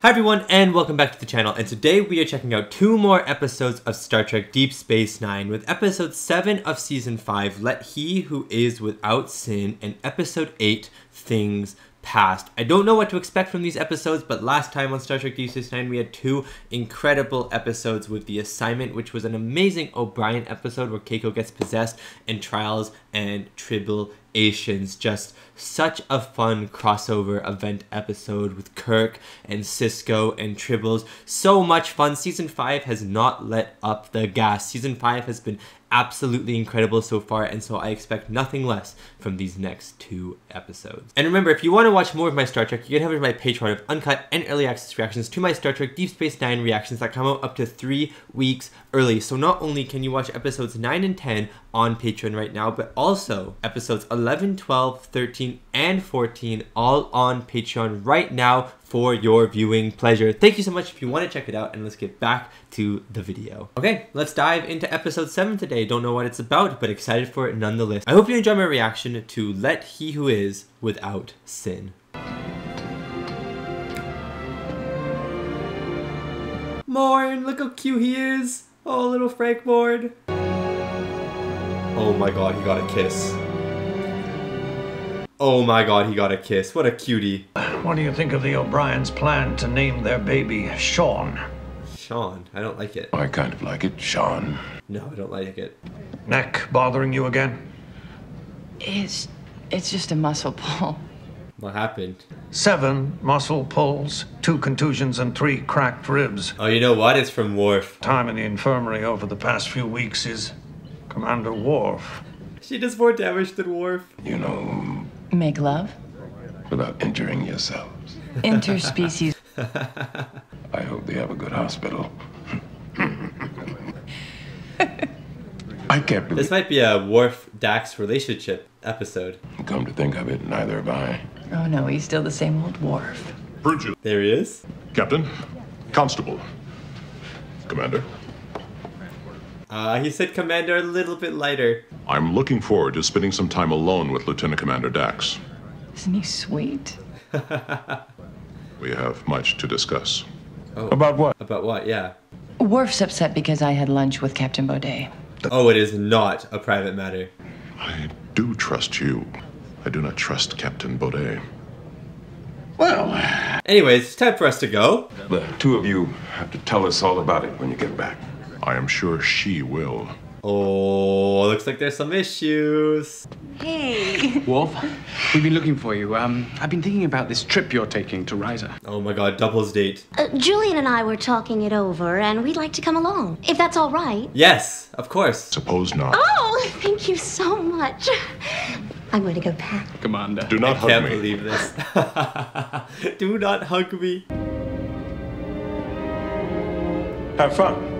Hi everyone and welcome back to the channel, and today we are checking out 2 more episodes of Star Trek Deep Space Nine with episode 7 of season 5, Let He Who Is Without Sin, and episode 8, Things Past. I don't know what to expect from these episodes, but last time on Star Trek Deep Space Nine we had 2 incredible episodes with The Assignment, which was an amazing O'Brien episode where Keiko gets possessed, and Trials and Tribulations. Just such a fun crossover event episode with Kirk and Cisco and Tribbles. So much fun. Season 5 has not let up the gas. Season 5 has been absolutely incredible so far, and so I expect nothing less from these next 2 episodes. And remember, if you want to watch more of my Star Trek, you can have my Patreon of uncut and early access reactions to my Star Trek Deep Space Nine reactions that come out up to 3 weeks early. So not only can you watch episodes 9 and 10 on Patreon right now, but also episodes 11, 12, 13, and 14 all on Patreon right now for your viewing pleasure. Thank you so much if you want to check it out, and let's get back to the video. Okay, let's dive into episode 7 today. Don't know what it's about, but excited for it nonetheless. I hope you enjoy my reaction to Let He Who Is Without Sin. Morn, look how cute he is. Oh, little Frank Morn. Oh my god, he got a kiss. Oh my god, he got a kiss. What a cutie. What do you think of the O'Brien's plan to name their baby Sean? Sean, I don't like it. I kind of like it, Sean. No, I don't like it. Neck bothering you again? It's just a muscle pull. What happened? 7 muscle pulls, 2 contusions, and 3 cracked ribs. Oh, you know what? It's from Worf. Time in the infirmary over the past few weeks is Commander Worf. She does more damage than Worf. You know, Make love? without injuring yourselves. Interspecies. I hope they have a good hospital. I can't believe. This might be a Worf-Dax relationship episode. Come to think of it, neither have I. Oh no, he's still the same old Worf. Bridget. There he is. Captain. Constable. Commander. He said Commander a little bit lighter. I'm looking forward to spending some time alone with Lieutenant Commander Dax. Isn't he sweet? We have much to discuss. Oh. About what? About what? Yeah. Worf's upset because I had lunch with Captain Baudet. Oh, it is not a private matter. I do trust you. I do not trust Captain Baudet. Well, Anyways, it's time for us to go. the 2 of you have to tell us all about it when you get back. I am sure she will. Oh, looks like there's some issues. Hey! Worf, we've been looking for you. I've been thinking about this trip you're taking to Risa. Oh my god, doubles date. Julian and I were talking it over, and we'd like to come along, if that's all right. Yes, of course. Suppose not. Oh, thank you so much. I'm going to go pack. Commander. Do not I hug can't me. believe this. Do not hug me. Have fun.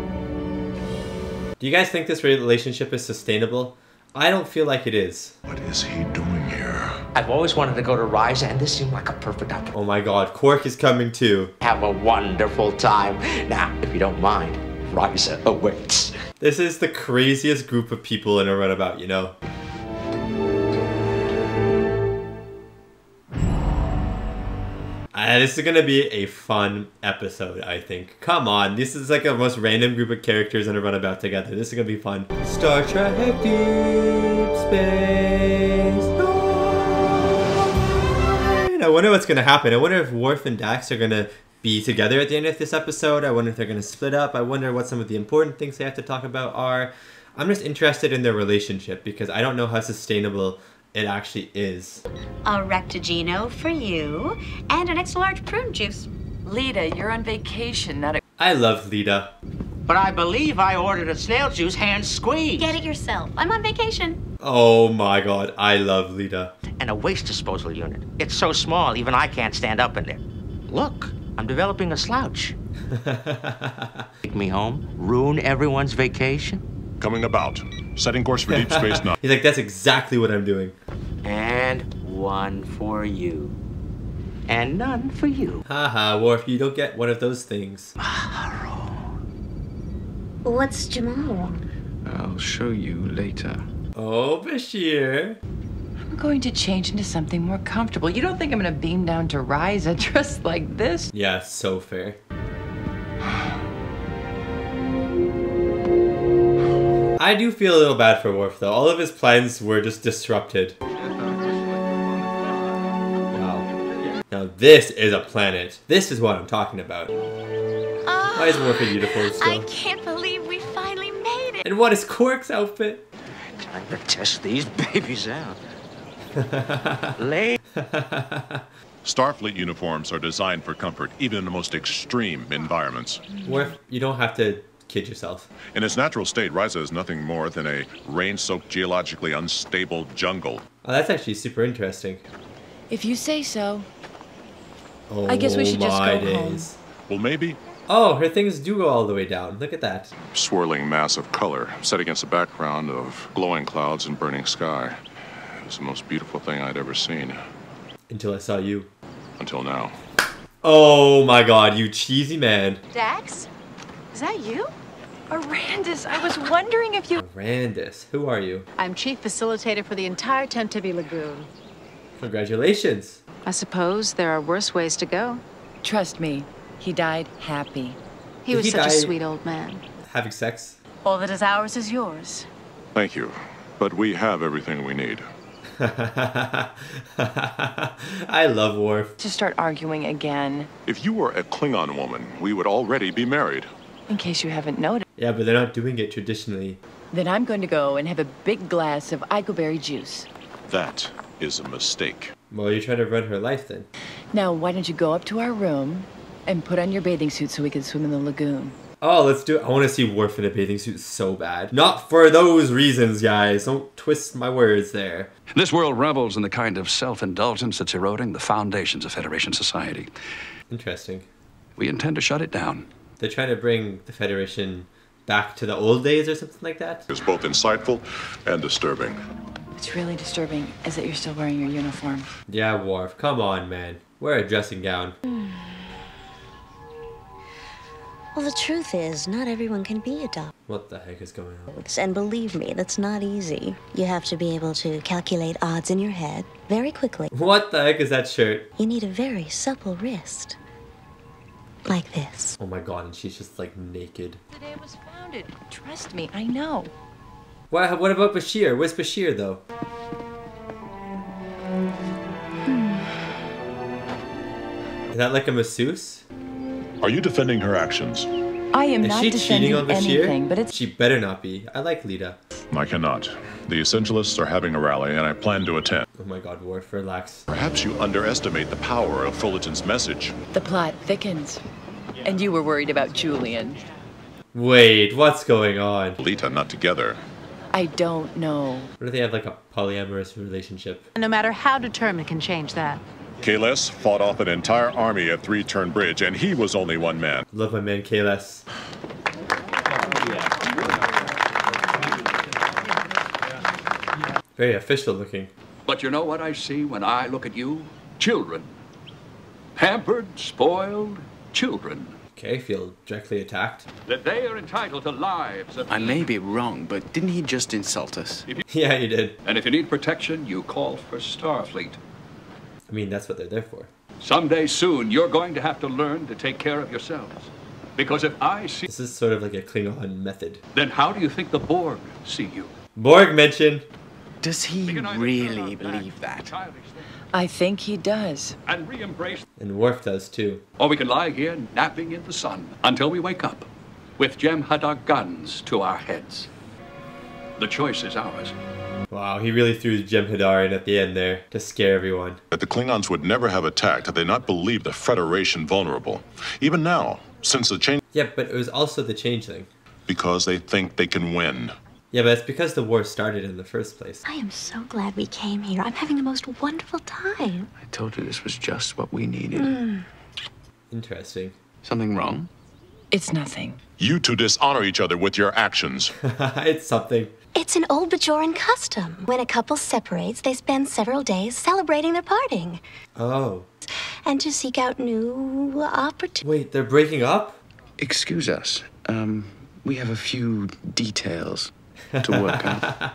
Do you guys think this relationship is sustainable? I don't feel like it is. What is he doing here? I've always wanted to go to Risa, and this seemed like a perfect opportunity. Oh my god, Quark is coming too. Have a wonderful time. Now, if you don't mind, Risa awaits. This is the craziest group of people in a runabout, you know? This is gonna be a fun episode, I think. Come on, this is like the most random group of characters in a runabout together. This is gonna be fun. Star Trek Deep Space Nine. I wonder what's gonna happen. I wonder if Worf and Dax are gonna be together at the end of this episode. I wonder if they're gonna split up. I wonder what some of the important things they have to talk about are. I'm just interested in their relationship because I don't know how sustainable it actually is. A Rectogino for you, and an extra large prune juice. Lita, you're on vacation, not a... I love Lita. But I believe I ordered a snail juice hand squeeze. Get it yourself. I'm on vacation. Oh my god, I love Lita. And a waste disposal unit. It's so small, even I can't stand up in there. Look, I'm developing a slouch. Take me home, ruin everyone's vacation. Coming about. Setting course for Deep Space Nine. He's like, that's exactly what I'm doing. And 1 for you. And none for you. Haha, Worf, you don't get one of those things. What's Jamal want? I'll show you later. Oh, Bashir. I'm going to change into something more comfortable. You don't think I'm going to beam down to Ryza dressed like this? Yeah, so fair. I do feel a little bad for Worf though. All of his plans were just disrupted. Wow. Now this is a planet. This is what I'm talking about. Why is Worf in uniform still? I can't believe we finally made it. And what is Quark's outfit? Time to test these babies out. Lay. Starfleet uniforms are designed for comfort, even in the most extreme environments. Worf, you don't have to kid yourself. In its natural state, Ryza is nothing more than a rain-soaked, geologically unstable jungle. Oh, that's actually super interesting. If you say so. Oh, I guess we should just my go home. days. Well, maybe. Oh, her things do go all the way down. Look at that. Swirling mass of color, set against a background of glowing clouds and burning sky. It was the most beautiful thing I'd ever seen. Until I saw you. Until now. Oh my god, you cheesy man. Dax? Is that you? Arandis, I was wondering if you... Randus, who are you? I'm chief facilitator for the entire Temtibby Lagoon. Congratulations. I suppose there are worse ways to go. Trust me, he died happy. He was He such a died- sweet old man. Having sex? All that is ours is yours. Thank you. But we have everything we need. I love Worf. To start arguing again, If you were a Klingon woman, we would already be married. in case you haven't noticed. Yeah, but they're not doing it traditionally. Then I'm going to go and have a big glass of eichelberry juice. That is a mistake. Well, you're trying to run her life then. Now, why don't you go up to our room and put on your bathing suit so we can swim in the lagoon? Oh, let's do it. I want to see Worf in a bathing suit so bad. Not for those reasons, guys. Don't twist my words there. This world revels in the kind of self-indulgence that's eroding the foundations of Federation society. Interesting. We intend to shut it down. They're trying to bring the Federation back to the old days or something like that? It's both insightful and disturbing. What's really disturbing is that you're still wearing your uniform. Yeah, Worf. Come on, man. Wear a dressing gown. Well, the truth is, not everyone can be a doctor. What the heck is going on? And believe me, that's not easy. You have to be able to calculate odds in your head very quickly. What the heck is that shirt? You need a very supple wrist. Like this. Oh my god, and she's just like naked. The day it was founded. Trust me, I know. What about Bashir? Where's Bashir though? Is that like a masseuse? Are you defending her actions? I am Is not she defending cheating on Bashir? anything, but it's... She better not be. I like Lita. I cannot. The Essentialists are having a rally, and I plan to attend. Oh my god, Worf, relax. Perhaps you underestimate the power of Fullerton's message. The plot thickens. And you were worried about Julian. Wait, what's going on? Lita not together. I don't know. What do they have, like a polyamorous relationship? No matter how determined can change that. Kalis fought off an entire army at Three Turn Bridge, and he was only one man. Love my man Kalis. Very official looking. But you know what I see when I look at you? Children. Pampered, spoiled children. Okay, feel directly attacked. That they are entitled to lives of... I may be wrong, but didn't he just insult us? Yeah, you did. And if you need protection, you call for Starfleet. I mean, that's what they're there for. Someday soon, you're going to have to learn to take care of yourselves. Because if I see... This is sort of like a Klingon method. Then how do you think the Borg see you? Borg mention. Does he really believe that? I think he does. And re-embrace... And Worf does too. Or we can lie here napping in the sun until we wake up with Jem'Hadar guns to our heads. The choice is ours. Wow, he really threw Jem'Hadar in at the end there to scare everyone. That the Klingons would never have attacked had they not believed the Federation vulnerable. Even now, since the change... Yeah, but it was also the change thing. Because they think they can win. Yeah, but it's because the war started in the first place. I am so glad we came here. I'm having the most wonderful time. I told you this was just what we needed. Interesting. Something wrong? It's nothing. You two dishonor each other with your actions. It's something. It's an old Bajoran custom. When a couple separates, they spend several days celebrating their parting. Oh. And to seek out new opportunities. Wait, they're breaking up? Excuse us. We have a few details. to work out.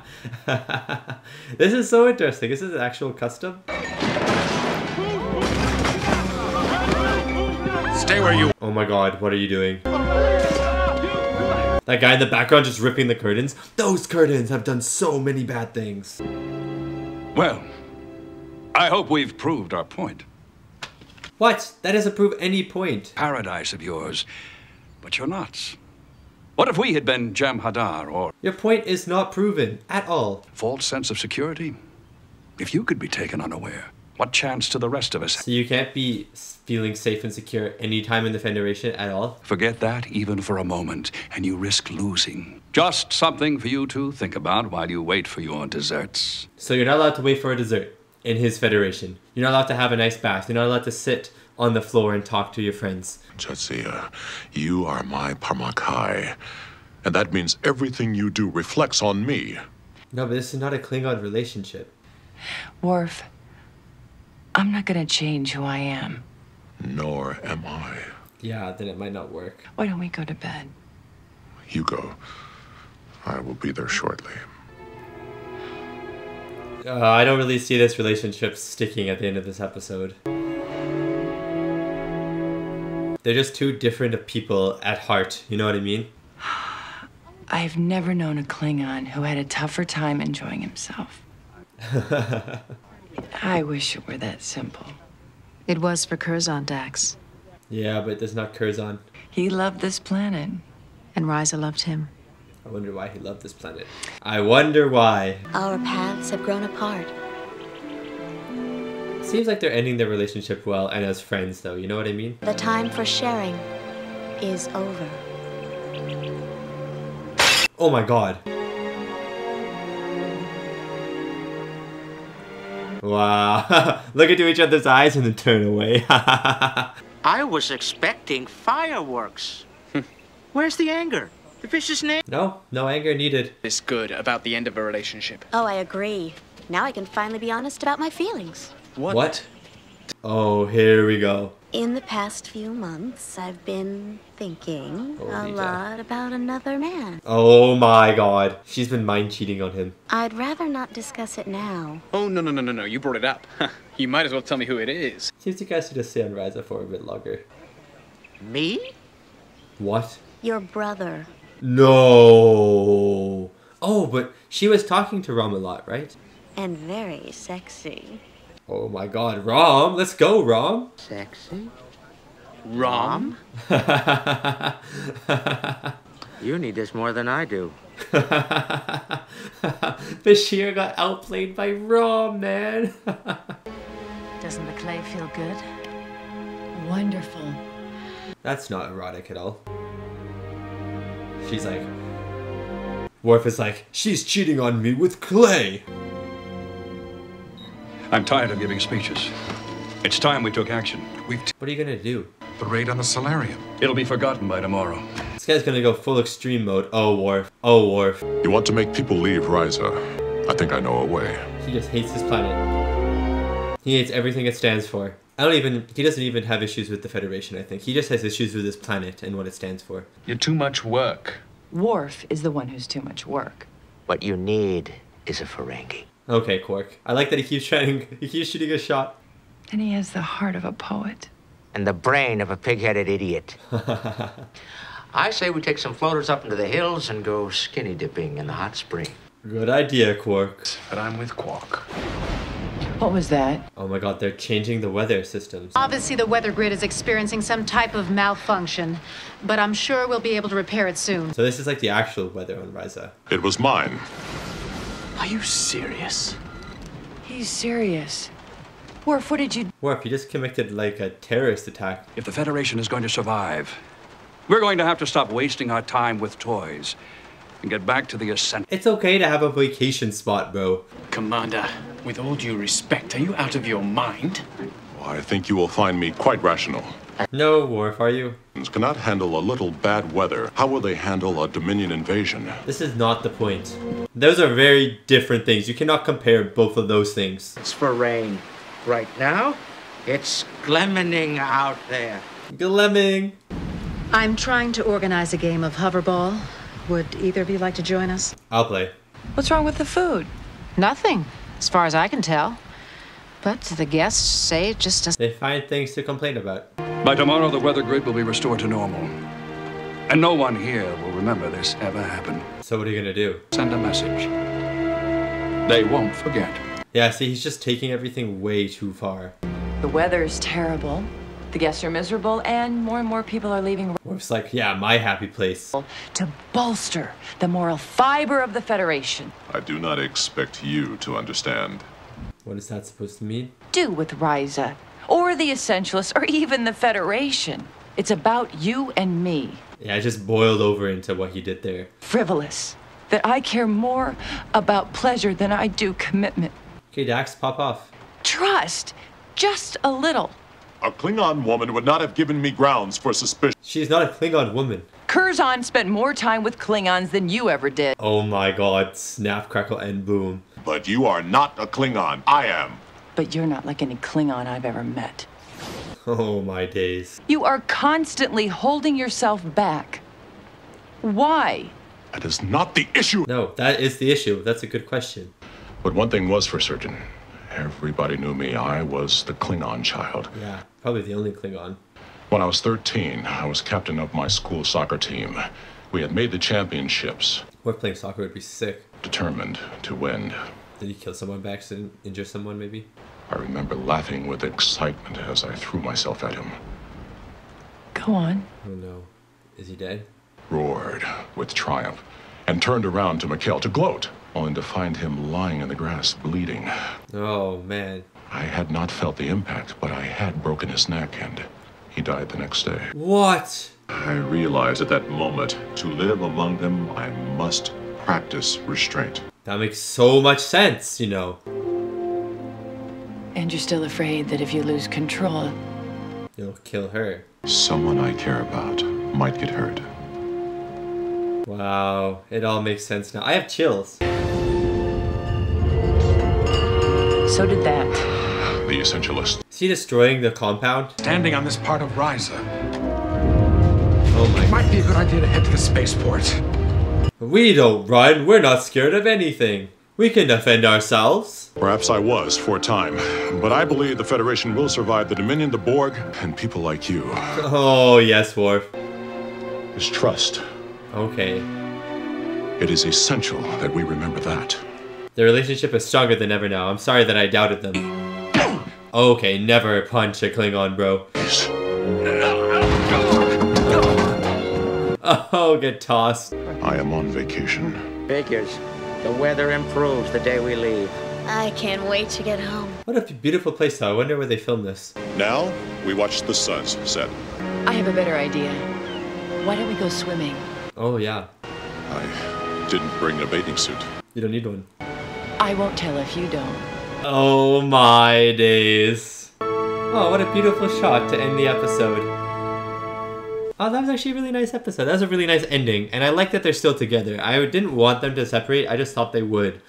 This is so interesting. This is an actual custom. Stay where you... Oh my god, what are you doing? That guy in the background just ripping the curtains. Those curtains have done so many bad things. Well, I hope we've proved our point. What? That doesn't prove any point. Paradise of yours, but you're not. What if we had been Jem Hadar or... Your point is not proven at all. False sense of security? If you could be taken unaware, what chance to the rest of us? So you can't be feeling safe and secure anytime in the Federation at all? Forget that even for a moment, and you risk losing. Just something for you to think about while you wait for your desserts. So you're not allowed to wait for a dessert in his Federation. You're not allowed to have a nice bath. You're not allowed to sit on the floor and talk to your friends. Jadzia, you are my Parmakai, and that means everything you do reflects on me. No, but this is not a Klingon relationship. Worf, I'm not gonna change who I am. Nor am I. Yeah, then it might not work. Why don't we go to bed? You go. I will be there shortly. I don't really see this relationship sticking at the end of this episode. They're just two different people at heart, you know what I mean? I've never known a Klingon who had a tougher time enjoying himself. I wish it were that simple. It was for Curzon, Dax. Yeah, but there's not Curzon. He loved this planet. And Ryza loved him. I wonder why he loved this planet. I wonder why. Our paths have grown apart. Seems like they're ending their relationship well and as friends though, you know what I mean? The time for sharing is over. Oh my god. Wow. Look into each other's eyes and then turn away. I was expecting fireworks. Where's the anger? The vicious name? No anger needed. It's good about the end of a relationship. Oh, I agree. Now I can finally be honest about my feelings. What? Oh, here we go. In the past few months, I've been thinking a lot about another man. Oh my god. She's been mind cheating on him. I'd rather not discuss it now. Oh, no. You brought it up. You might as well tell me who it is. Seems you guys should just stay on Ryza for a bit longer. Me? What? Your brother. No. Oh, but she was talking to Rom a lot, right? And very sexy. Oh my god, Rom! Let's go, Rom! Sexy? Rom? You need this more than I do. Bashir got outplayed by Rom, man! Doesn't the clay feel good? Wonderful. That's not erotic at all. She's like... Worf is like, she's cheating on me with clay! I'm tired of giving speeches. It's time we took action. What are you gonna do? The raid on the solarium. It'll be forgotten by tomorrow. This guy's gonna go full extreme mode. Oh, Worf. Oh, Worf. You want to make people leave Ryza? I think I know a way. He just hates his planet. He hates everything it stands for. He doesn't even have issues with the Federation, I think. He just has issues with this planet and what it stands for. You're too much work. Worf is the one who's too much work. What you need is a Ferengi. Okay, Quark. I like that he keeps shooting a shot. And he has the heart of a poet. And the brain of a pig-headed idiot. I say we take some floaters up into the hills and go skinny dipping in the hot spring. Good idea, Quark. But I'm with Quark. What was that? Oh my god, they're changing the weather systems. Obviously, the weather grid is experiencing some type of malfunction, but I'm sure we'll be able to repair it soon. So this is like the actual weather on Ryza. It was mine. Are you serious? He's serious. Worf, what did you... Worf, you just committed like a terrorist attack. If the Federation is going to survive, we're going to have to stop wasting our time with toys and get back to the ascent. It's okay to have a vacation spot, bro. Commander, with all due respect, are you out of your mind? Well, I think you will find me quite rational. No, Worf, are you? Cannot handle a little bad weather. How will they handle a Dominion invasion? This is not the point. Those are very different things. You cannot compare both of those things. It's for rain. Right now, it's gleaming out there. Glemming. I'm trying to organize a game of hoverball. Would either of you like to join us? I'll play. What's wrong with the food? Nothing, as far as I can tell. But the guests say it just doesn't. They find things to complain about. By tomorrow, the weather grid will be restored to normal. And no one here will remember this ever happened. So what are you gonna do? Send a message. They won't forget. Yeah, see, he's just taking everything way too far. The weather is terrible. The guests are miserable, and more people are leaving. Worf's like, yeah, my happy place. To bolster the moral fiber of the Federation. I do not expect you to understand. What is that supposed to mean? Do with Ryza, or the Essentialists, or even the Federation. It's about you and me. Yeah, I just boiled over into what he did there. Frivolous. That I care more about pleasure than I do commitment. Okay, Dax, pop off. Trust. Just a little. A Klingon woman would not have given me grounds for suspicion. She's not a Klingon woman. Curzon spent more time with Klingons than you ever did. Oh my god, snap, crackle, and boom. But you are not a Klingon. I am. But you're not like any Klingon I've ever met. Oh my days. You are constantly holding yourself back. Why? That is not the issue. No, that is the issue. That's a good question. But one thing was for certain. Everybody knew me. I was the Klingon child. Yeah, probably the only Klingon. When I was 13, I was captain of my school soccer team. We had made the championships. Worf playing soccer would be sick. Determined to win. Did he kill someone by accident? Injure someone, maybe? I remember laughing with excitement as I threw myself at him. Go on. Oh no. Is he dead? Roared with triumph and turned around to Mikhail to gloat, only to find him lying in the grass, bleeding. Oh, man. I had not felt the impact, but I had broken his neck, and he died the next day. What? I realized at that moment, to live among them, I must practice restraint. That makes so much sense, you know. And you're still afraid that if you lose control, you'll kill her. Someone I care about might get hurt. Wow, it all makes sense now. I have chills. So did that. The Essentialist. Is he destroying the compound? Standing on this part of Ryza. Oh my. Might be a good idea to head to the spaceport. We don't run. We're not scared of anything. We can defend ourselves. Perhaps I was for a time, but I believe the Federation will survive the Dominion, the Borg, and people like you. Oh, yes, Worf. Is trust. Okay. It is essential that we remember that. The relationship is stronger than ever now. I'm sorry that I doubted them. Okay, never punch a Klingon, bro. Oh, get tossed. I am on vacation. Figures. The weather improves the day we leave. I can't wait to get home. What a beautiful place, though. I wonder where they filmed this. Now, we watch the suns set. I have a better idea. Why don't we go swimming? Oh, yeah. I didn't bring a bathing suit. You don't need one. I won't tell if you don't. Oh my days. Oh, what a beautiful shot to end the episode. Oh, that was actually a really nice episode. That was a really nice ending. And I like that they're still together. I didn't want them to separate. I just thought they would.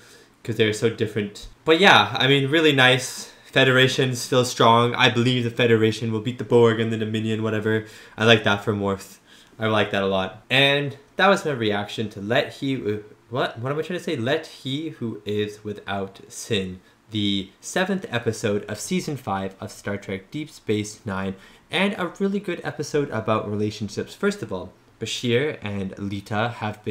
Because they're so different. But yeah, I mean, really nice. Federation still strong. I believe the Federation will beat the Borg and the Dominion, whatever. I like that from Worf. I like that a lot. And that was my reaction to Let He... What am I trying to say? Let He Who Is Without Sin. The 7th episode of Season 5 of Star Trek Deep Space Nine. And a really good episode about relationships. First of all, Bashir and Lita have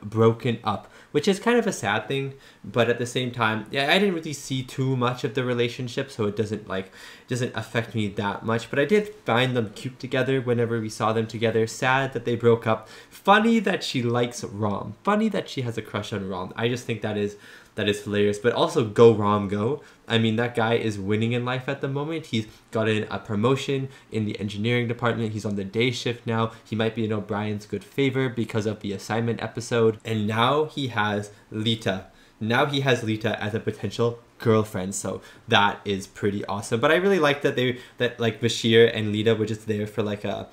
broken up, which is kind of a sad thing, but at the same time, yeah, I didn't really see too much of the relationship, so it doesn't affect me that much. But I did find them cute together whenever we saw them together. Sad that they broke up. Funny that she likes Rom. Funny that she has a crush on Rom. I just think that is hilarious. But also, go Rom, go. I mean, that guy is winning in life at the moment. He's gotten a promotion in the engineering department. He's on the day shift now. He might be in O'Brien's good favor because of the assignment episode. And now he has Lita. Now he has Lita as a potential girlfriend. So that is pretty awesome. But I really like that Bashir and Lita were just there for like a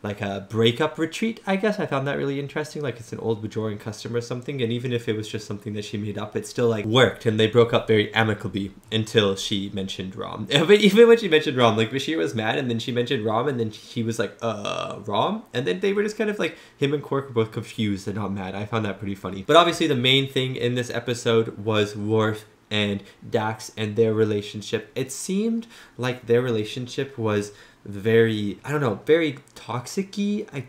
like a breakup retreat, I guess. I found that really interesting. Like it's an old Bajoran custom or something, and even if it was just something that she made up, it still like worked, and they broke up very amicably until she mentioned Rom. But even when she mentioned Rom, like Bashir was mad, and then she mentioned Rom, and then he was like, Rom? And then they were just kind of like, him and Quark were both confused and not mad. I found that pretty funny. But obviously the main thing in this episode was Worf and Dax and their relationship. It seemed like their relationship was very, I don't know, very toxic, I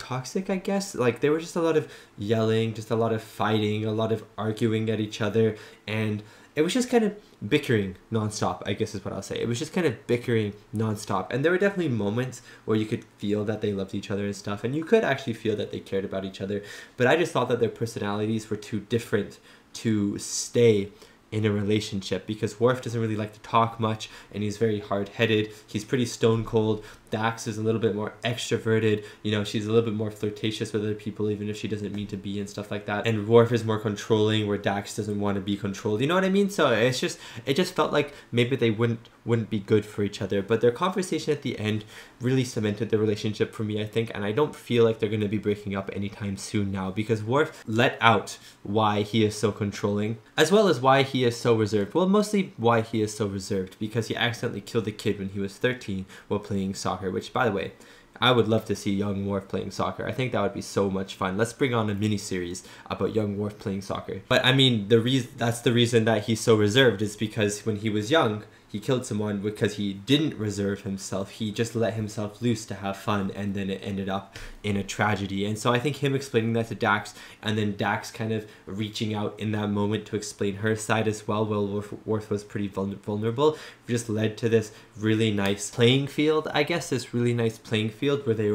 guess. Like there was just a lot of yelling, just a lot of fighting, a lot of arguing at each other, and it was just kind of bickering nonstop, I guess is what I'll say. It was just kind of bickering nonstop, and there were definitely moments where you could feel that they loved each other and stuff, and you could actually feel that they cared about each other, but I just thought that their personalities were too different to stay in a relationship, because Worf doesn't really like to talk much, and he's very hard-headed. He's pretty stone cold. Dax is a little bit more extroverted, you know, she's a little bit more flirtatious with other people even if she doesn't mean to be and stuff like that. And Worf is more controlling, where Dax doesn't want to be controlled, you know what I mean? So it just felt like maybe they wouldn't be good for each other. But their conversation at the end really cemented the relationship for me, I think, and I don't feel like they're going to be breaking up anytime soon now, because Worf let out why he is so controlling, as well as why he is so reserved. Well, mostly why he is so reserved, because he accidentally killed a kid when he was 13 while playing soccer, which, by the way, I would love to see young Worf playing soccer. I think that would be so much fun. Let's bring on a mini-series about young Worf playing soccer. But I mean, that's the reason that he's so reserved, is because when he was young, he killed someone because he didn't reserve himself. He just let himself loose to have fun, and then it ended up in a tragedy. And so I think him explaining that to Dax, and then Dax kind of reaching out in that moment to explain her side as well, while Worf was pretty vulnerable, just led to this really nice playing field, I guess, this really nice playing field where they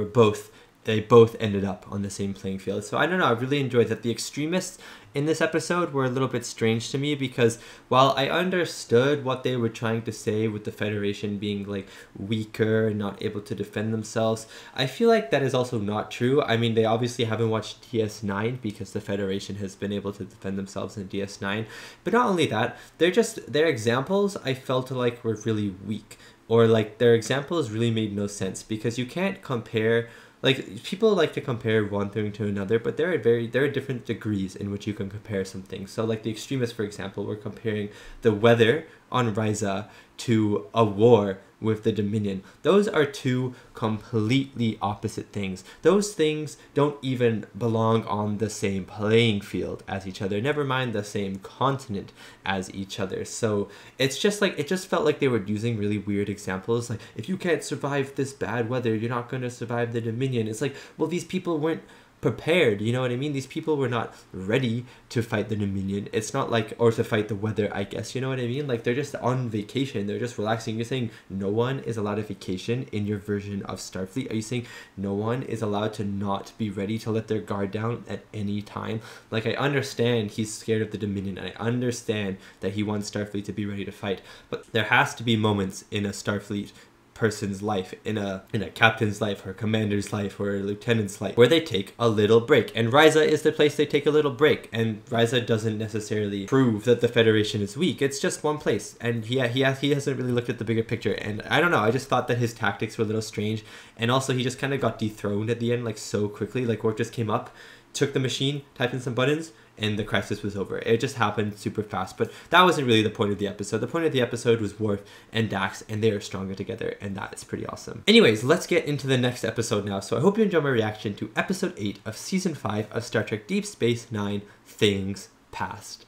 both ended up on the same playing field. So I don't know, I really enjoyed that. The extremists in this episode were a little bit strange to me, because while I understood what they were trying to say with the Federation being like weaker and not able to defend themselves, I feel like that is also not true. I mean, they obviously haven't watched DS9 because the Federation has been able to defend themselves in DS9. But not only that, their examples I felt like were really weak, or like their examples really made no sense, because you can't compare. Like, people like to compare one thing to another, but there are different degrees in which you can compare some things. So like the extremists, for example, were comparing the weather on Risa to a war with the Dominion. Those are two completely opposite things. Those things don't even belong on the same playing field as each other, never mind the same continent as each other. So it's just like, it just felt like they were using really weird examples, like, if you can't survive this bad weather, you're not going to survive the Dominion. It's like, well, these people weren't prepared, you know what I mean? These people were not ready to fight the Dominion. It's not like, or to fight the weather, I guess, you know what I mean? Like, they're just on vacation, they're just relaxing. You're saying no one is allowed a vacation in your version of Starfleet? Are you saying no one is allowed to not be ready to let their guard down at any time? Like, I understand he's scared of the Dominion, and I understand that he wants Starfleet to be ready to fight, but there has to be moments in a Starfleet person's life, in a captain's life, or a commander's life, or a lieutenant's life, where they take a little break. And Risa is the place they take a little break. And Risa doesn't necessarily prove that the Federation is weak. It's just one place. And he hasn't really looked at the bigger picture. And I don't know, I just thought that his tactics were a little strange. And also he just kind of got dethroned at the end, like, so quickly. Like, Worf just came up, took the machine, typed in some buttons, and the crisis was over. It just happened super fast. But that wasn't really the point of the episode. The point of the episode was Worf and Dax, and they are stronger together, and that is pretty awesome. Anyways, let's get into the next episode now. So I hope you enjoy my reaction to episode 8 of season 5 of Star Trek Deep Space Nine, Things Past.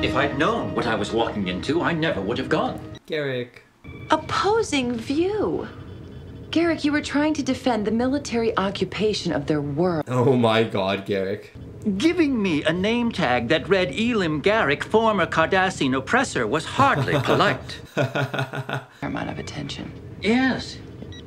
If I'd known what I was walking into, I never would have gone. Garrick. Opposing view. Garrick, you were trying to defend the military occupation of their world. Oh my god, Garrick. Giving me a name tag that read Elim Garrick, former Cardassian oppressor, was hardly polite. Amount of attention. Yes.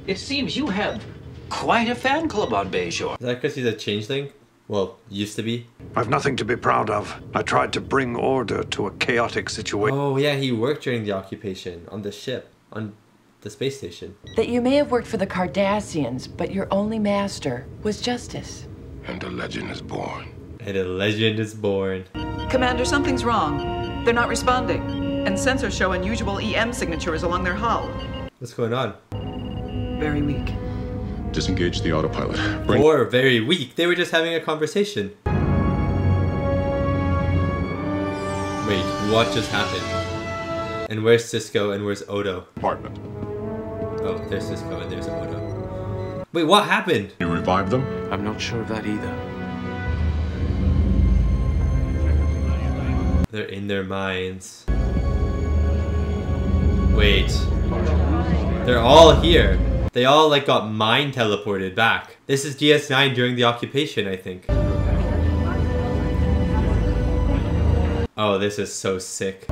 It seems you have quite a fan club on Bajor. Is that because he's a changeling? Well, used to be. I've nothing to be proud of. I tried to bring order to a chaotic situation. Oh yeah, he worked during the occupation on the ship, on the space station. That you may have worked for the Cardassians, but your only master was justice. And a legend is born. And a legend is born. Commander, something's wrong. They're not responding, and sensors show unusual EM signatures along their hull. What's going on? Very weak. Disengage the autopilot. Or very weak. They were just having a conversation. Wait, what just happened? And where's Cisco and where's Odo? Apartment. Oh, there's Cisco and there's Odo. Wait, what happened? You revived them? I'm not sure of that either. They're in their minds. Wait. They're all here. They all like got mind teleported back. This is DS9 during the occupation, I think. Oh, this is so sick.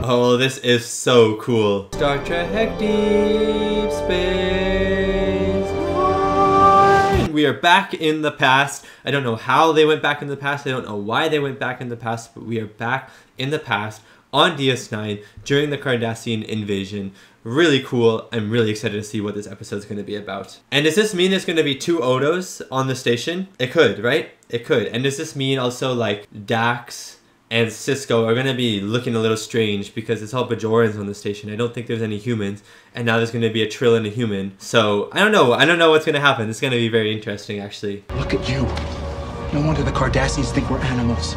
Oh, this is so cool. Star Trek Deep Space Nine. We are back in the past. I don't know how they went back in the past. I don't know why they went back in the past, but we are back in the past on DS9 during the Cardassian invasion. Really cool. I'm really excited to see what this episode is going to be about. And does this mean there's going to be 2 Odos on the station? It could, right? It could. And does this mean also like Dax and Cisco are going to be looking a little strange because it's all Bajorans on the station? I don't think there's any humans. And now there's going to be a Trill and a human. So I don't know. I don't know what's going to happen. It's going to be very interesting, actually. Look at you. No wonder the Cardassians think we're animals.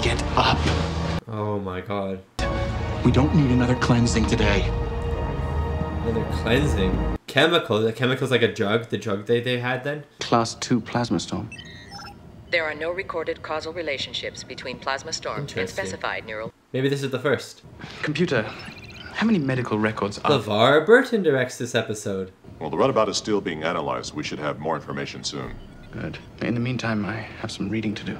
Get up. Oh my god. We don't need another cleansing today. Another cleansing? Chemicals? The chemicals like a drug? The drug they had then? Class 2 plasma storm. There are no recorded causal relationships between plasma storms and specified neural... Maybe this is the first. Computer, how many medical records are... LeVar Burton directs this episode. Well, the runabout is still being analyzed. We should have more information soon. Good. In the meantime, I have some reading to do.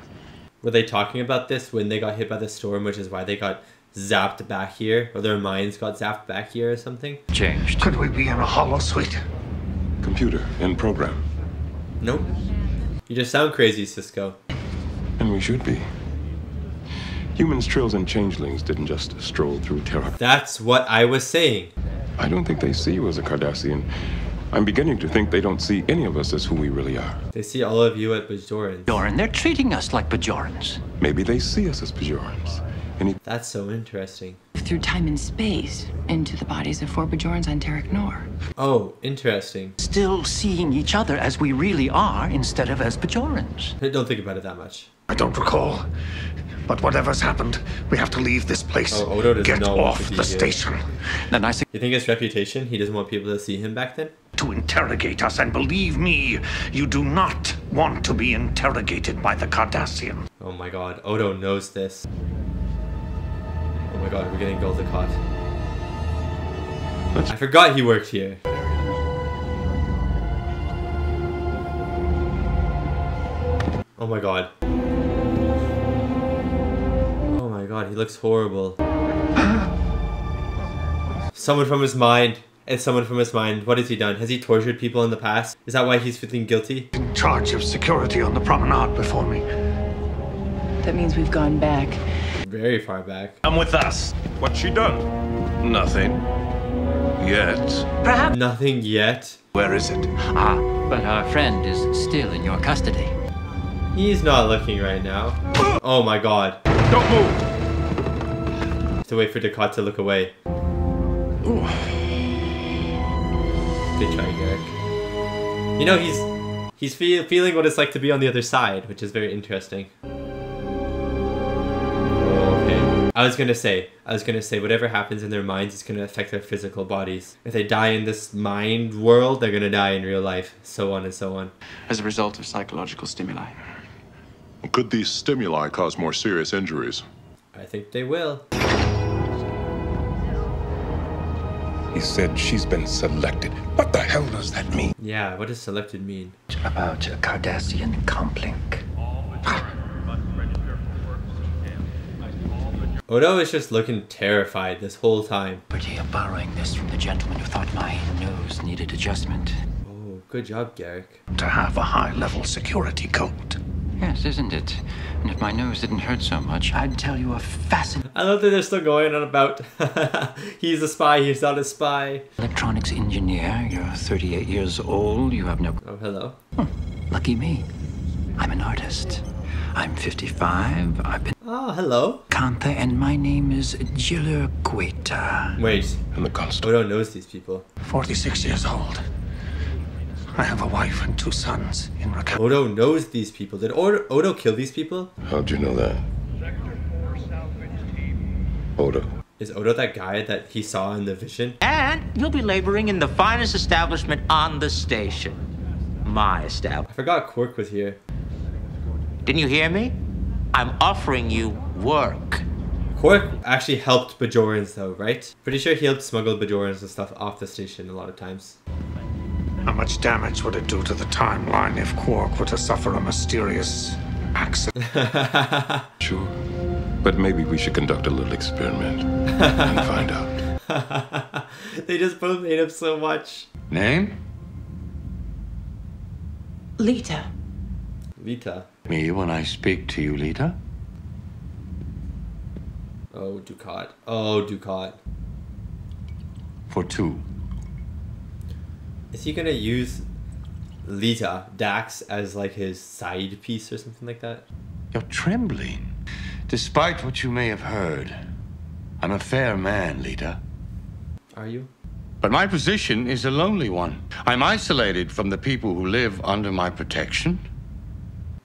Were they talking about this when they got hit by the storm, which is why they got zapped back here? Or their minds got zapped back here or something? Changed. Could we be in a hollow suite? Computer, in program. Nope. You just sound crazy, Cisco. And we should be. Humans, Trills, and Changelings didn't just stroll through Terra. That's what I was saying. I don't think they see you as a Cardassian. I'm beginning to think they don't see any of us as who we really are. They see all of you at Bajorans. Bajoran, they're treating us like Bajorans. Maybe they see us as Bajorans. That's so interesting. Through time and space, into the bodies of 4 Bajorans on Terek Nor. Oh, interesting. Still seeing each other as we really are instead of as Bajorans. Don't think about it that much. I don't recall. But whatever's happened, we have to leave this place. Oh, Odo doesn't Get know off the station. Then I You think his reputation? He doesn't want people to see him back then? To interrogate us, and believe me, you do not want to be interrogated by the Cardassian. Oh my god, Odo knows this. Oh my god, we're getting Goldacott. I forgot he worked here. Oh my god. Oh my god, he looks horrible. Someone from his mind. It's someone from his mind. What has he done? Has he tortured people in the past? Is that why he's feeling guilty? In charge of security on the promenade before me. That means we've gone back. Very far back. Come with us. What's she done? Nothing. Yet. Perhaps. Nothing yet. Where is it? But our friend is still in your custody. He's not looking right now. Oh my god. Don't move! Have to wait for Dukat to look away. Good try, Garrick. You know, he's feeling what it's like to be on the other side, which is very interesting. Okay. I was gonna say, whatever happens in their minds is gonna affect their physical bodies. If they die in this mind world, they're gonna die in real life. So on and so on. As a result of psychological stimuli. Could these stimuli cause more serious injuries? I think they will. He said she's been selected. What the hell does that mean? Yeah, what does selected mean? About a Cardassian complink. Odo is just looking terrified this whole time. But you're borrowing this from the gentleman who thought my nose needed adjustment. Oh, good job, Garrick. To have a high-level security code. Yes, isn't it? And if my nose didn't hurt so much, I'd tell you a fascinating... I love that they're still going on about he's a spy, he's not a spy. Electronics engineer, you're 38 years old, you have no... Oh, hello. Lucky me. I'm an artist. I'm 55. I've been... Oh, hello. Kanta, and my name is Jiller Gueta. Wait. I'm the constable. Odo knows these people. 46 years old. I have a wife and 2 sons in Raquel. Odo knows these people. Did Odo kill these people? How'd you know that? Odo. Is Odo that guy that he saw in the vision? And you'll be laboring in the finest establishment on the station. My establishment. I forgot Quark was here. Didn't you hear me? I'm offering you work. Quark actually helped Bajorans though, right? Pretty sure he helped smuggle Bajorans and stuff off the station a lot of times. How much damage would it do to the timeline if Quark were to suffer a mysterious accident? Sure. But maybe we should conduct a little experiment and find out. They just both hate him so much. Name? Lita. Lita. Me when I speak to you, Lita? Oh, Dukat. Oh, Dukat. For 2. Is he gonna use Lita, Dax, as like his side piece or something like that? You're trembling. Despite what you may have heard, I'm a fair man, Lita. Are you? But my position is a lonely one. I'm isolated from the people who live under my protection.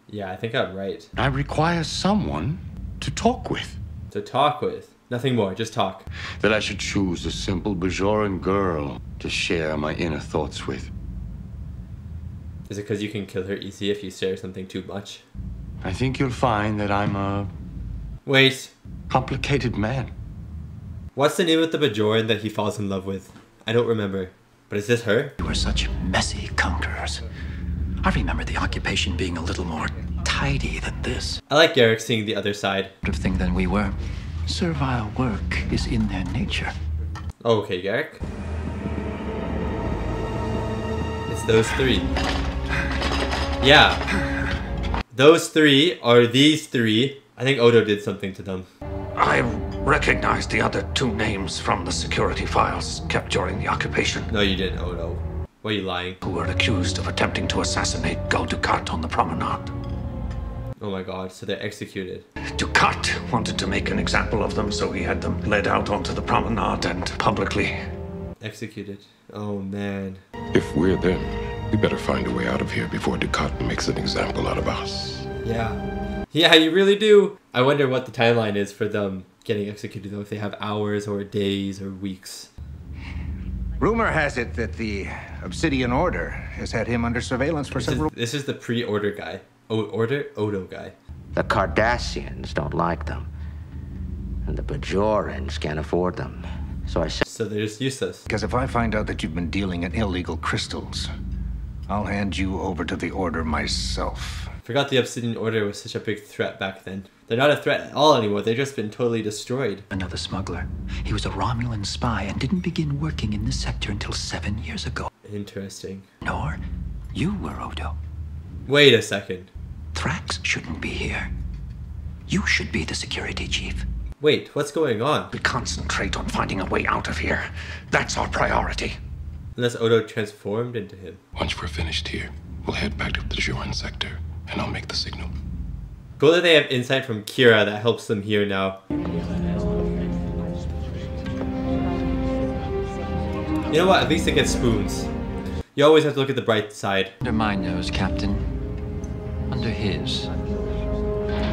Yeah, I think I'm right. I require someone to talk with. To talk with? Nothing more, just talk. That I should choose a simple Bajoran girl to share my inner thoughts with. Is it because you can kill her easy if you share something too much? I think you'll find that I'm a... Wait. Complicated man. What's the name of the Bajoran that he falls in love with? I don't remember. But is this her? You were such messy conquerors. I remember the occupation being a little more tidy than this. I like Garrick seeing the other side. Of thing than we were. Servile work is in their nature. Oh, okay, Garrick. It's those 3. Yeah. Those 3 are these 3. I think Odo did something to them. I recognize the other 2 names from the security files kept during the occupation. No, you didn't, Odo. Why are you lying? Who were accused of attempting to assassinate Gul Dukat on the promenade. Oh my god, so they're executed. Dukat wanted to make an example of them, so he had them led out onto the promenade and publicly executed. Oh man. If we're them, we better find a way out of here before Dukat makes an example out of us. Yeah. Yeah, you really do. I wonder what the timeline is for them getting executed, though, if they have hours or days or weeks. Rumor has it that the Obsidian Order has had him under surveillance for several... This is the pre-order guy. Odo guy. The Cardassians don't like them. And the Bajorans can't afford them. So I said... So they're just useless. Because if I find out that you've been dealing in illegal crystals, I'll hand you over to the Order myself. Forgot the Obsidian Order was such a big threat back then. They're not a threat at all anymore. They've just been totally destroyed. Another smuggler. He was a Romulan spy and didn't begin working in this sector until 7 years ago. Interesting. Nor you were, Odo. Wait a second. Thrax shouldn't be here. You should be the security chief. Wait, what's going on? We concentrate on finding a way out of here. That's our priority. Unless Odo transformed into him. Once we're finished here, we'll head back to the Joran sector, and I'll make the signal. Cool that they have insight from Kira that helps them here now. You know what? At least they get spoons. You always have to look at the bright side. Under my nose, Captain. Under his.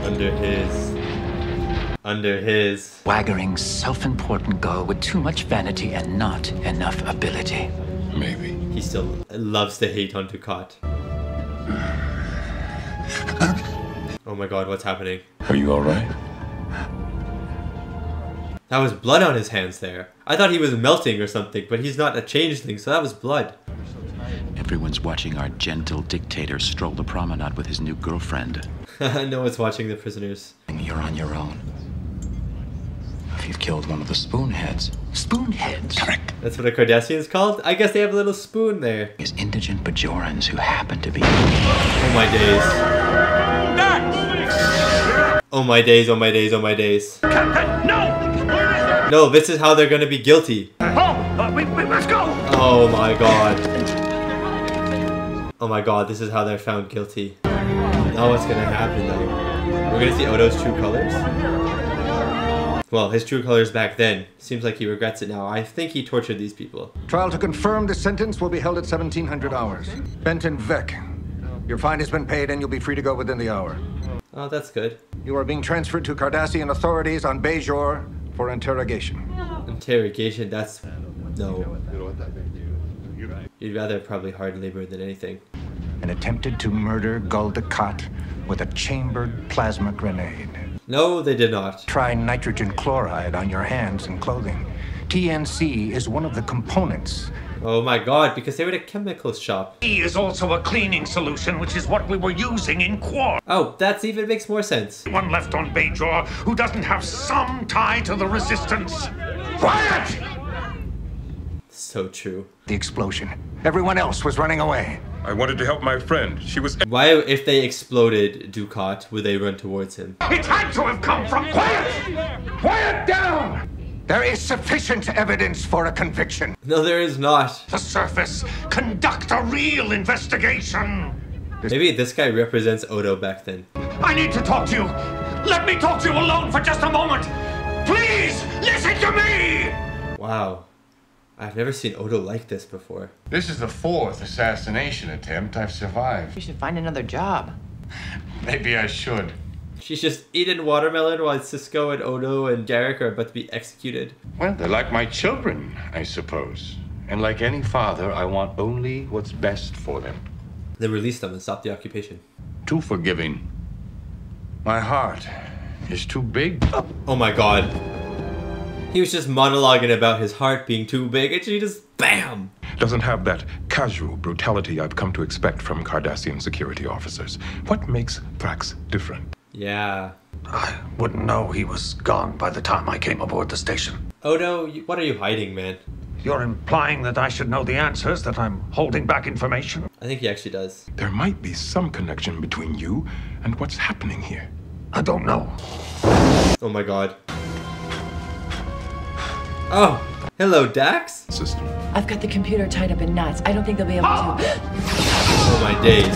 Under his. Under his. Swaggering, self-important girl with too much vanity and not enough ability. Maybe. He still loves to hate on Dukat. Oh my god, what's happening? Are you alright? That was blood on his hands there. I thought he was melting or something, but he's not a changeling, so that was blood. Everyone's watching our gentle dictator stroll the promenade with his new girlfriend. No one's watching the prisoners. You're on your own. If you've killed one of the spoonheads. Spoonheads? Correct. That's what a Cardassian is called? I guess they have a little spoon there. Is indigent Bajorans who happen to be... Oh my days. Oh my days, oh my days, oh my days. Captain, no! No, this is how they're gonna be guilty. Let's go! Oh my god. Oh my god, this is how they're found guilty. Now what's gonna happen though? We're gonna see Odo's true colors? Well, his true colors back then. Seems like he regrets it now. I think he tortured these people. Trial to confirm the sentence will be held at 1700 hours. Benton Vec, your fine has been paid and you'll be free to go within the hour. Oh, that's good. You are being transferred to Cardassian authorities on Bajor for interrogation. Interrogation? That's... no. You'd rather probably hard labor than anything. And attempted to murder Gul Dukat with a chambered plasma grenade. No, they did not. Try nitrogen chloride on your hands and clothing. TNC is one of the components. Oh my god, because they were at a chemical shop. He is also a cleaning solution, which is what we were using in Quar. Oh, that even makes more sense. One left on Bajor who doesn't have some tie to the Resistance. Quiet! So true. The explosion. Everyone else was running away. I wanted to help my friend. She was... Why, if they exploded Dukat, would they run towards him? It had to have come from... Quiet! Quiet down! There is sufficient evidence for a conviction. No, there is not. The surface. Conduct a real investigation. Maybe this guy represents Odo back then. I need to talk to you. Let me talk to you alone for just a moment. Please, listen to me! Wow. I've never seen Odo like this before. This is the 4th assassination attempt I've survived. You should find another job. Maybe I should. She's just eating watermelon while Cisco and Odo and Garrick are about to be executed. Well, they're like my children, I suppose. And like any father, I want only what's best for them. Then release them and stop the occupation. Too forgiving. My heart is too big. Oh my god. He was just monologuing about his heart being too big and she just BAM! Doesn't have that casual brutality I've come to expect from Cardassian security officers. What makes Thrax different? Yeah. I wouldn't know he was gone by the time I came aboard the station. Odo, what are you hiding, man? You're implying that I should know the answers, that I'm holding back information? I think he actually does. There might be some connection between you and what's happening here. I don't know. Oh my god. Oh, hello, Dax? System. I've got the computer tied up in knots. I don't think they'll be able to... Oh my days.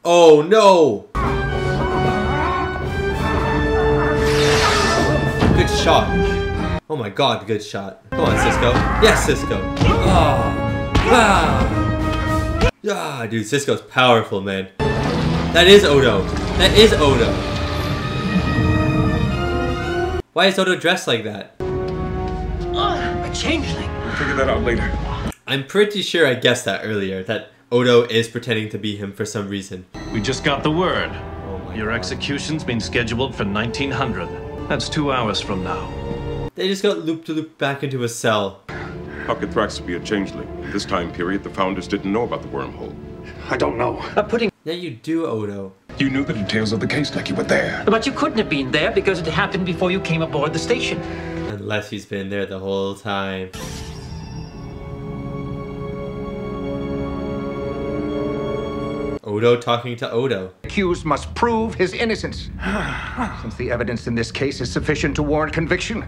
Oh no! Good shot. Oh my god, good shot. Come on, Cisco. Yes, Cisco. Oh. Ah. Ah, dude, Cisco's powerful, man. That is Odo. That is Odo. Why is Odo dressed like that? A changeling. We'll figure that out later. I'm pretty sure I guessed that earlier, that Odo is pretending to be him for some reason. We just got the word. Oh Your execution's been scheduled for 1900. That's 2 hours from now. They just got looped back into a cell. How could Thrax be a changeling? In this time period, the Founders didn't know about the wormhole. I don't know. Yeah, you do, Odo. You knew the details of the case like you were there. But you couldn't have been there because it happened before you came aboard the station. Unless he's been there the whole time. Odo talking to Odo. Accused must prove his innocence. Since the evidence in this case is sufficient to warrant conviction,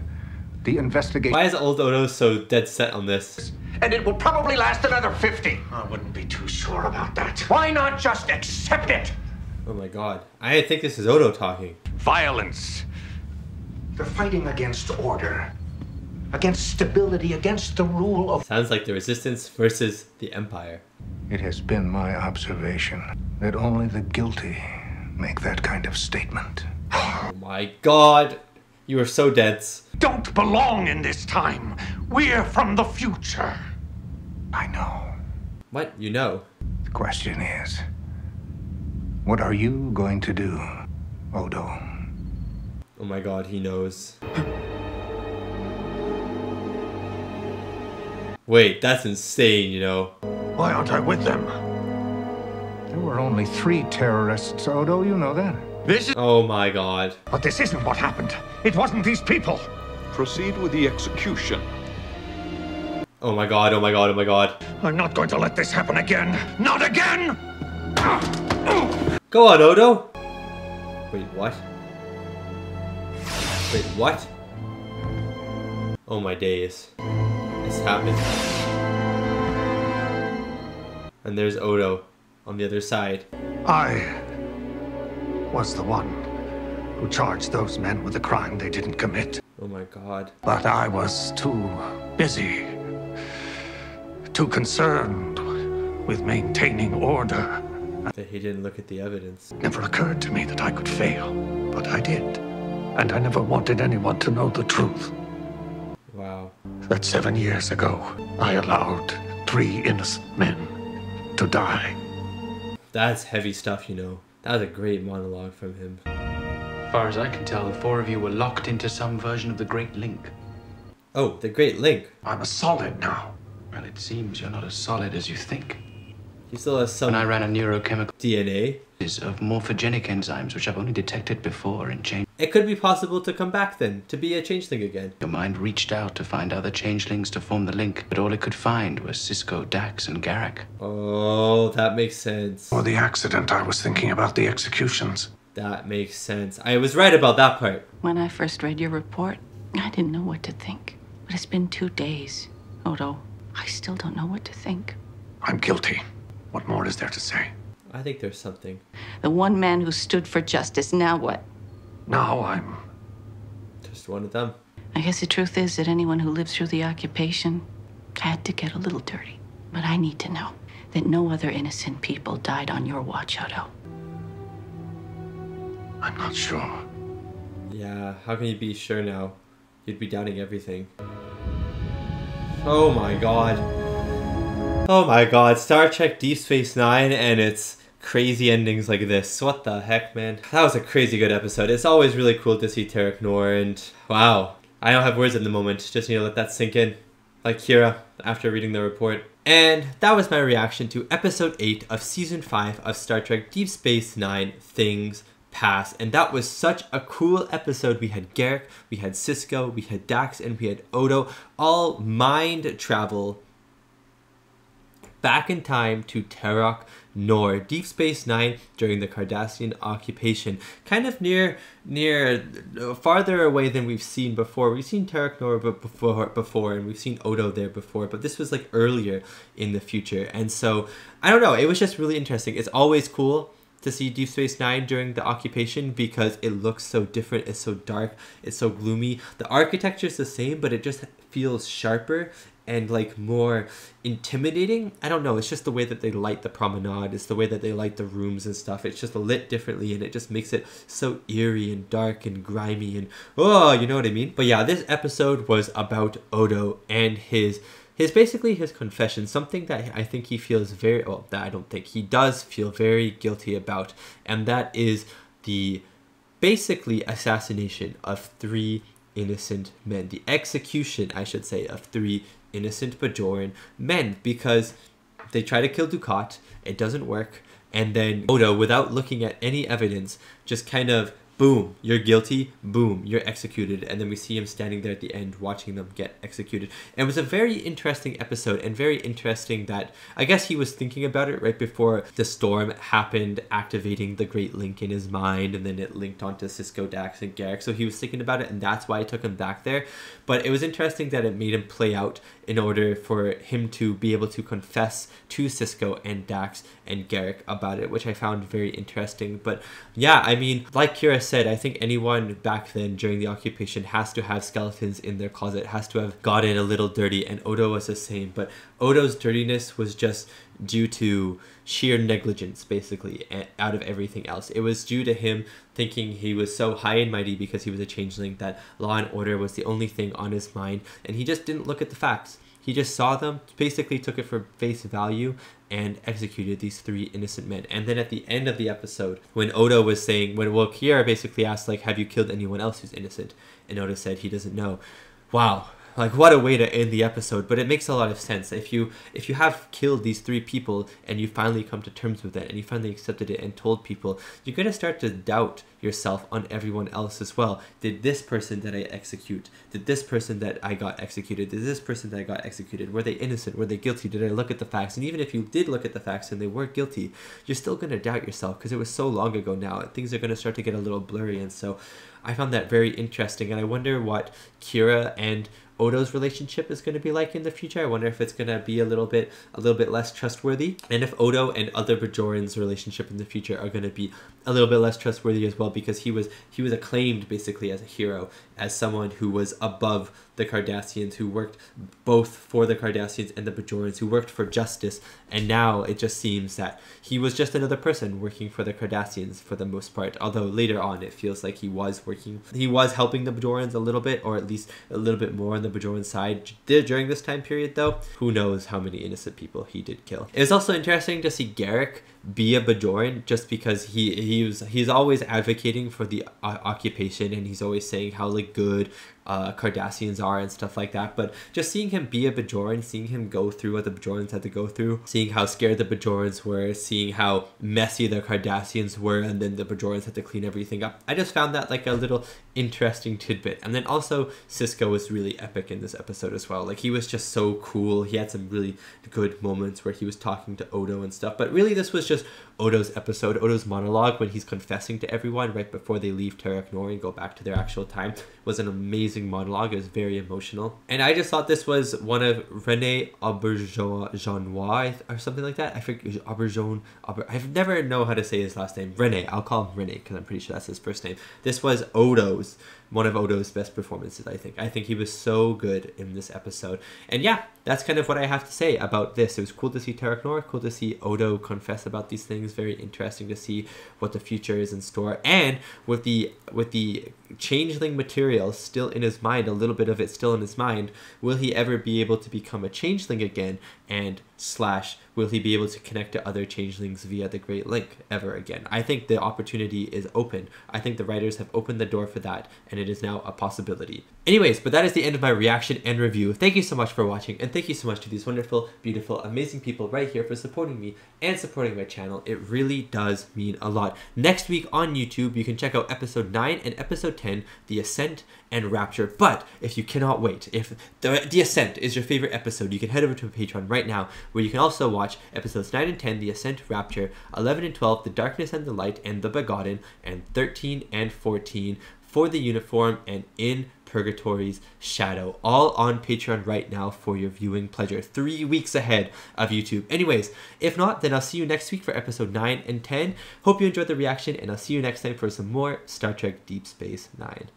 the investigation... Why is old Odo so dead set on this? And it will probably last another 50. I wouldn't be too sure about that. Why not just accept it? Oh my god. I think this is Odo talking. Violence. They're fighting against order. Against stability, against the rule of... Sounds like the Resistance versus the Empire. It has been my observation that only the guilty make that kind of statement. Oh my god. You are so dense. Don't belong in this time. We're from the future. I know. What? You know? The question is, what are you going to do, Odo? Oh my god, he knows. Wait, that's insane, you know. Why aren't I with them? There were only 3 terrorists, Odo, you know that. This is... Oh my god. But this isn't what happened. It wasn't these people. Proceed with the execution. Oh my god, oh my god, oh my god. I'm not going to let this happen again. Not again! Go on, Odo. Wait, what? Wait, what? Oh my days. This happened. And there's Odo on the other side. I was the one who charged those men with a crime they didn't commit. Oh my God. But I was too busy, too concerned with maintaining order. That he didn't look at the evidence. It never occurred to me that I could fail, but I did. And I never wanted anyone to know the truth. Wow. That 7 years ago, I allowed 3 innocent men to die. That's heavy stuff, you know. That was a great monologue from him. As far as I can tell, the 4 of you were locked into some version of the Great Link. Oh, the Great Link. I'm a solid now. Well, it seems you're not as solid as you think. He still has some When I ran a neurochemical DNA of morphogenic enzymes, which I've only detected before in change. It could be possible to come back then, to be a changeling again. Your mind reached out to find other changelings to form the link, but all it could find was Cisco, Dax, and Garrick. Oh, that makes sense. For the accident, I was thinking about the executions. That makes sense. I was right about that part. When I first read your report, I didn't know what to think. But it's been 2 days. Odo, I still don't know what to think. I'm guilty. What more is there to say? I think there's something. The one man who stood for justice, now what? Now I'm just one of them. I guess the truth is that anyone who lived through the occupation had to get a little dirty. But I need to know that no other innocent people died on your watch, Odo. I'm not sure. Yeah, how can you be sure now? You'd be doubting everything. Oh my God. Oh my God, Star Trek Deep Space Nine and its crazy endings like this. What the heck, man? That was a crazy good episode. It's always really cool to see Tarek Noor, and wow. I don't have words at the moment. Just need to let that sink in. Like Kira after reading the report. And that was my reaction to episode 8 of season 5 of Star Trek Deep Space Nine, Things Past. And that was such a cool episode. We had Garrick, we had Cisco, we had Dax, and we had Odo all mind travel back in time to Tarek Noor, Deep Space Nine during the Cardassian occupation. Kind of near farther away than we've seen before. We've seen Tarek Noor before, and we've seen Odo there before, but this was like earlier in the future. And so, I don't know, it was just really interesting. It's always cool to see Deep Space Nine during the occupation because it looks so different, it's so dark, it's so gloomy. The architecture is the same, but it just feels sharper and like more intimidating. I don't know, it's just the way that they light the promenade, it's the way that they light the rooms and stuff. It's just lit differently, and it just makes it so eerie and dark and grimy and oh, you know what I mean? But yeah, this episode was about Odo and his basically his confession, something that I think he feels very, well, that I don't think, he does feel very guilty about, and that is the basically assassination of 3 innocent men, the execution, I should say, of 3 innocent Bajoran men, because they try to kill Dukat, it doesn't work, and then Odo, without looking at any evidence, just kind of boom, you're guilty, boom, you're executed. And then we see him standing there at the end watching them get executed. And it was a very interesting episode, and very interesting that I guess he was thinking about it right before the storm happened, activating the Great Link in his mind, and then it linked onto Cisco, Dax, and Garrick. So he was thinking about it, and that's why it took him back there. But it was interesting that it made him play out in order for him to be able to confess to Cisco and Dax and Garrick about it, which I found very interesting. But yeah, I mean, like Kira said, I think anyone back then during the occupation has to have skeletons in their closet, has to have gotten a little dirty, and Odo was the same. But Odo's dirtiness was just due to sheer negligence, basically, out of everything else. It was due to him thinking he was so high and mighty because he was a changeling that law and order was the only thing on his mind, and he just didn't look at the facts. He just saw them, basically took it for face value, and executed these 3 innocent men. And then at the end of the episode, when Odo was saying, when Kira basically asked, like, have you killed anyone else who's innocent? And Odo said he doesn't know. Wow. Like, what a way to end the episode. But it makes a lot of sense. If you have killed these 3 people and you finally come to terms with it and you finally accepted it and told people, you're going to start to doubt yourself on everyone else as well. Did this person that I execute? Did this person that I got executed? Did this person that I got executed? Were they innocent? Were they guilty? Did I look at the facts? And even if you did look at the facts and they were guilty, you're still going to doubt yourself because it was so long ago now. Things are going to start to get a little blurry. And so I found that very interesting. And I wonder what Kira and Odo's relationship is going to be like in the future. I wonder if it's going to be a little bit less trustworthy, and if Odo and other Bajoran's relationship in the future are going to be a little bit less trustworthy as well, because he was acclaimed basically as a hero, as someone who was above the Cardassians, who worked both for the Cardassians and the Bajorans, who worked for justice, and now it just seems that he was just another person working for the Cardassians for the most part, although later on it feels like he was helping the Bajorans a little bit, or at least a little bit more on the Bajoran side during this time period, though. Who knows how many innocent people he did kill. It was also interesting to see Garrick be a Bajoran, just because he's always advocating for the occupation, and he's always saying how like good Cardassians are and stuff like that. But just seeing him be a Bajoran, seeing him go through what the Bajorans had to go through, seeing how scared the Bajorans were, seeing how messy the Cardassians were, and then the Bajorans had to clean everything up, I just found that like a little interesting tidbit. And then also Sisko was really epic in this episode as well. Like, he was just so cool. He had some really good moments where he was talking to Odo and stuff, but really this was just Odo's episode. Odo's monologue when he's confessing to everyone right before they leave Terok Nor and go back to their actual time was an amazing monologue. It was very emotional, and I just thought this was one of Rene Auberjonois or something like that. I forget, I never know how to say his last name. Rene, I'll call him Rene because I'm pretty sure that's his first name. This was one of Odo's best performances, I think. I think he was so good in this episode. And yeah, that's kind of what I have to say about this. It was cool to see Terok Nor, cool to see Odo confess about these things. Very interesting to see what the future is in store. And with the changeling material still in his mind, a little bit of it still in his mind, will he ever be able to become a changeling again? And / will he be able to connect to other changelings via the Great Link ever again? I think the opportunity is open. I think the writers have opened the door for that, and it is now a possibility. Anyways, but that is the end of my reaction and review. Thank you so much for watching, and thank you so much to these wonderful, beautiful, amazing people right here for supporting me and supporting my channel. It really does mean a lot. Next week on YouTube, you can check out episode 9 and episode 10, The Ascent and Rapture. But if you cannot wait, if The Ascent is your favorite episode, you can head over to Patreon right now, where you can also watch episodes 9 and 10, The Ascent, Rapture, 11 and 12, The Darkness and the Light, and The Begotten, and 13 and 14, For the Uniform, and In Purgatory's Shadow, all on Patreon right now for your viewing pleasure, 3 weeks ahead of YouTube. Anyways, if not, then I'll see you next week for episode 9 and 10. Hope you enjoyed the reaction, and I'll see you next time for some more Star Trek Deep Space Nine.